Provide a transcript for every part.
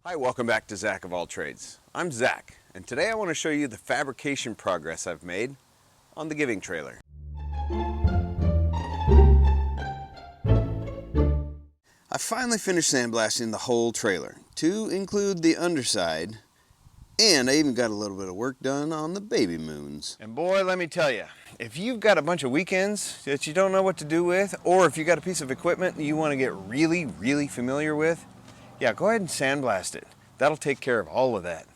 Hi, welcome back to Zach of All Trades. I'm Zach, and today I want to show you the fabrication progress I've made on the Giving trailer. I finally finished sandblasting the whole trailer, to include the underside, and I even got a little bit of work done on the baby moons. And boy, let me tell you, if you've got a bunch of weekends that you don't know what to do with, or if you got a piece of equipment that you want to get really familiar with, yeah, go ahead and sandblast it. That'll take care of all of that.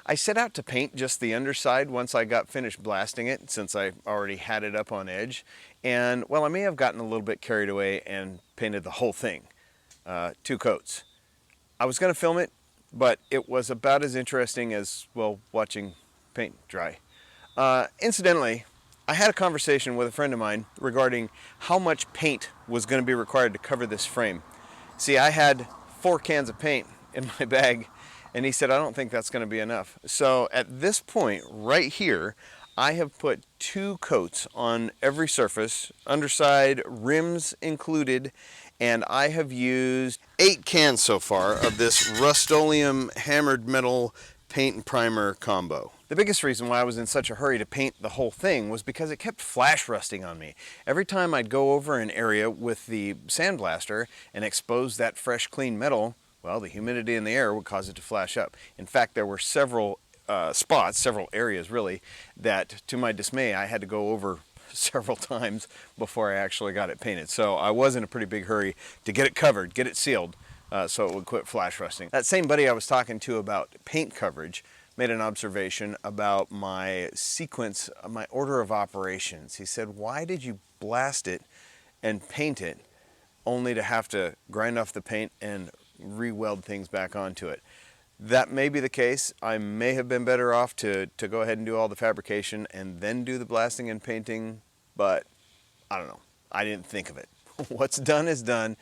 I set out to paint just the underside once I got finished blasting it, since I already had it up on edge. And well, I may have gotten a little bit carried away and painted the whole thing, 2 coats. I was going to film it, but it was about as interesting as, well, watching paint dry. Incidentally, I had a conversation with a friend of mine regarding how much paint was going to be required to cover this frame. See, I had 4 cans of paint in my bag, and he said, I don't think that's going to be enough. So at this point, right here, I have put 2 coats on every surface, underside, rims included, and I have used 8 cans so far of this Rust-Oleum hammered metal paint and primer combo. The biggest reason why I was in such a hurry to paint the whole thing was because it kept flash rusting on me. Every time I'd go over an area with the sandblaster and expose that fresh clean metal, well, the humidity in the air would cause it to flash up. In fact, there were several spots, several areas really, that to my dismay I had to go over several times before I actually got it painted. So I was in a pretty big hurry to get it covered, get it sealed, so it would quit flash rusting. That same buddy I was talking to about paint coverage made an observation about my sequence, my order of operations. He said, why did you blast it and paint it only to have to grind off the paint and re-weld things back onto it? That may be the case. I may have been better off to go ahead and do all the fabrication and then do the blasting and painting, but I don't know. I didn't think of it. What's done is done,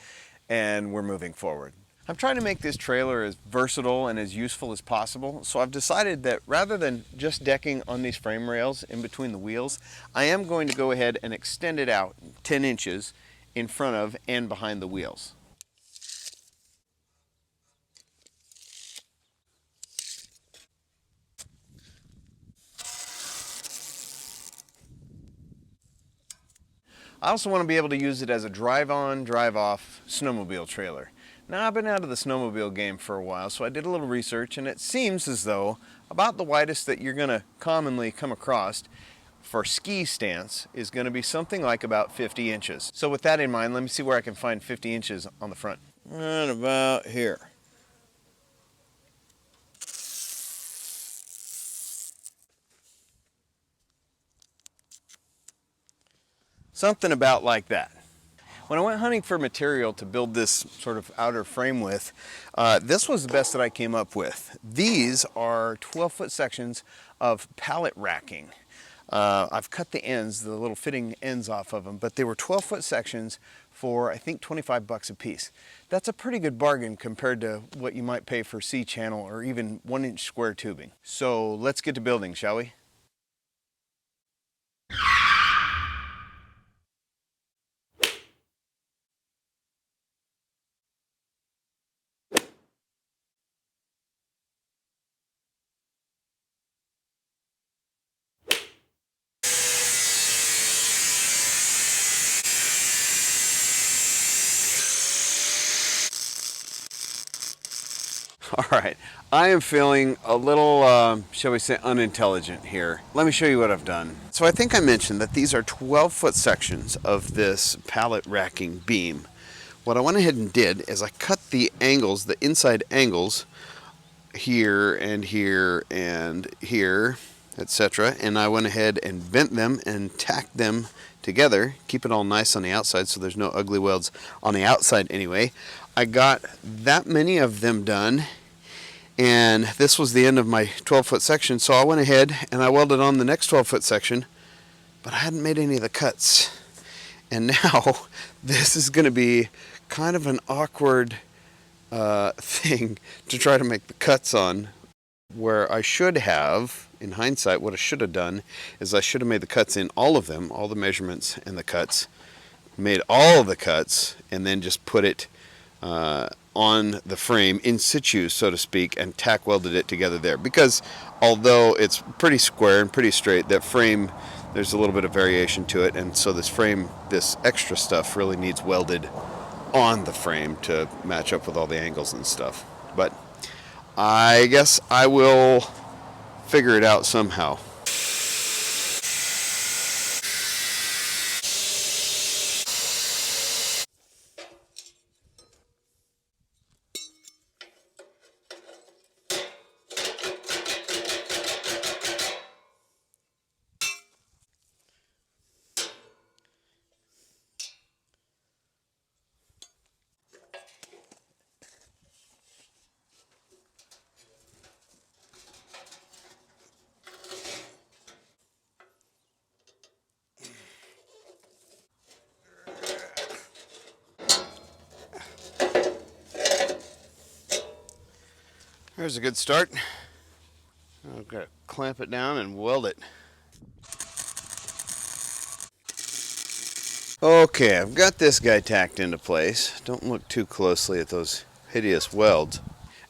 and we're moving forward. I'm trying to make this trailer as versatile and as useful as possible, so I've decided that rather than just decking on these frame rails in between the wheels, I am going to go ahead and extend it out 10 inches in front of and behind the wheels. I also want to be able to use it as a drive-on, drive-off snowmobile trailer. Now, I've been out of the snowmobile game for a while, so I did a little research, and it seems as though about the widest that you're going to commonly come across for ski stance is going to be something like about 50 inches. So with that in mind, let me see where I can find 50 inches on the front. Right about here. Something about like that. When I went hunting for material to build this sort of outer frame with, this was the best that I came up with. These are 12-foot sections of pallet racking. I've cut the ends, the little fitting ends off of them, but they were 12-foot sections for, I think, 25 bucks a piece. That's a pretty good bargain compared to what you might pay for C-channel or even 1-inch square tubing. So let's get to building, shall we? All right, I am feeling a little, shall we say, unintelligent here. Let me show you what I've done. So I think I mentioned that these are 12-foot sections of this pallet racking beam. What I went ahead and did is I cut the angles, the inside angles, here and here and here, etc. And I went ahead and bent them and tacked them together, keep it all nice on the outside so there's no ugly welds on the outside anyway. I got that many of them done, and this was the end of my 12-foot section, so I went ahead and I welded on the next 12-foot section, but I hadn't made any of the cuts. And now this is going to be kind of an awkward thing to try to make the cuts on, where I should have, in hindsight, what I should have done is I should have made the cuts in all of them, all the measurements and the cuts, made all of the cuts, and then just put it on the frame in situ, so to speak, and tack welded it together there. Because although it's pretty square and pretty straight, that frame, there's a little bit of variation to it, and so this frame, this extra stuff really needs welded on the frame to match up with all the angles and stuff. But I guess I will figure it out somehow. There's a good start. I've got to clamp it down and weld it. Okay, I've got this guy tacked into place. Don't look too closely at those hideous welds.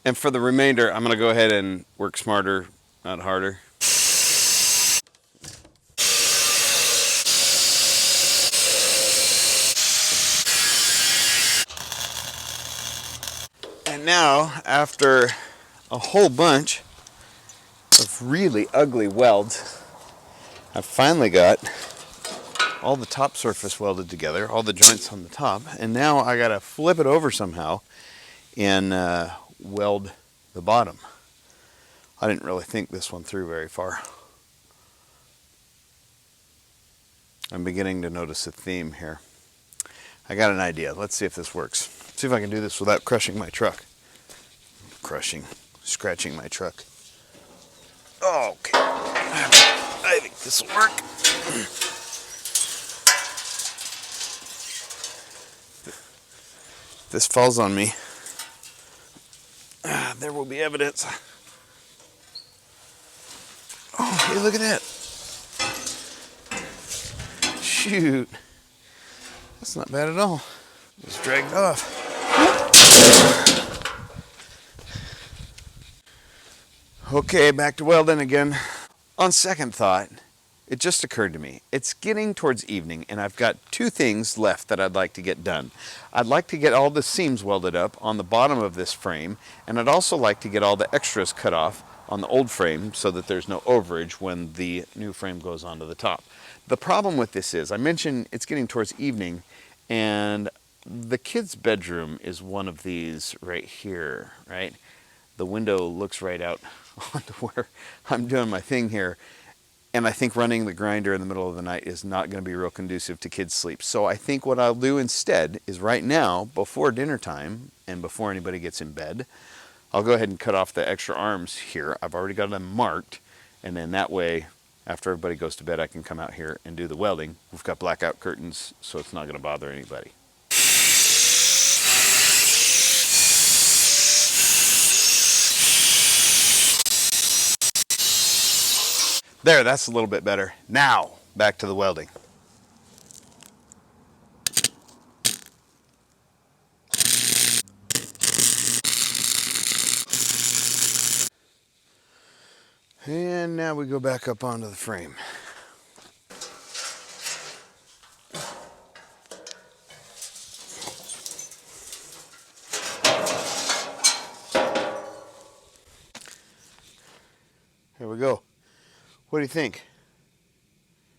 And for the remainder, I'm going to go ahead and work smarter, not harder. And now, after a whole bunch of really ugly welds, I've finally got all the top surface welded together, all the joints on the top, and now I gotta flip it over somehow and weld the bottom. I didn't really think this one through very far. I'm beginning to notice a theme here. I got an idea. Let's see if this works. See if I can do this without crushing my truck. Scratching my truck. Okay. I think this will work. If this falls on me, there will be evidence. Oh, hey, look at that. Shoot. That's not bad at all. Just dragged off. Okay, back to welding again. On second thought, it just occurred to me. It's getting towards evening, and I've got two things left that I'd like to get done. I'd like to get all the seams welded up on the bottom of this frame, and I'd also like to get all the extras cut off on the old frame so that there's no overage when the new frame goes onto the top. The problem with this is, I mentioned it's getting towards evening, and the kid's bedroom is one of these right here, right? The window looks right out onto where I'm doing my thing here. And I think running the grinder in the middle of the night is not going to be real conducive to kids' sleep. So I think what I'll do instead is right now, before dinner time and before anybody gets in bed, I'll go ahead and cut off the extra arms here. I've already got them marked. And then that way, after everybody goes to bed, I can come out here and do the welding. We've got blackout curtains, so it's not going to bother anybody. There, that's a little bit better. Now, back to the welding. And now we go back up onto the frame. Here we go. What do you think?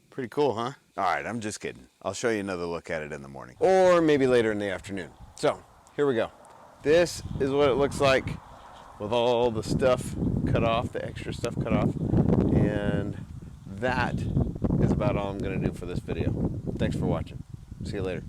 Pretty cool, huh? All right, I'm just kidding. I'll show you another look at it in the morning. Or maybe later in the afternoon. So, here we go. This is what it looks like with all the stuff cut off, the extra stuff cut off. And that is about all I'm going to do for this video. Thanks for watching. See you later.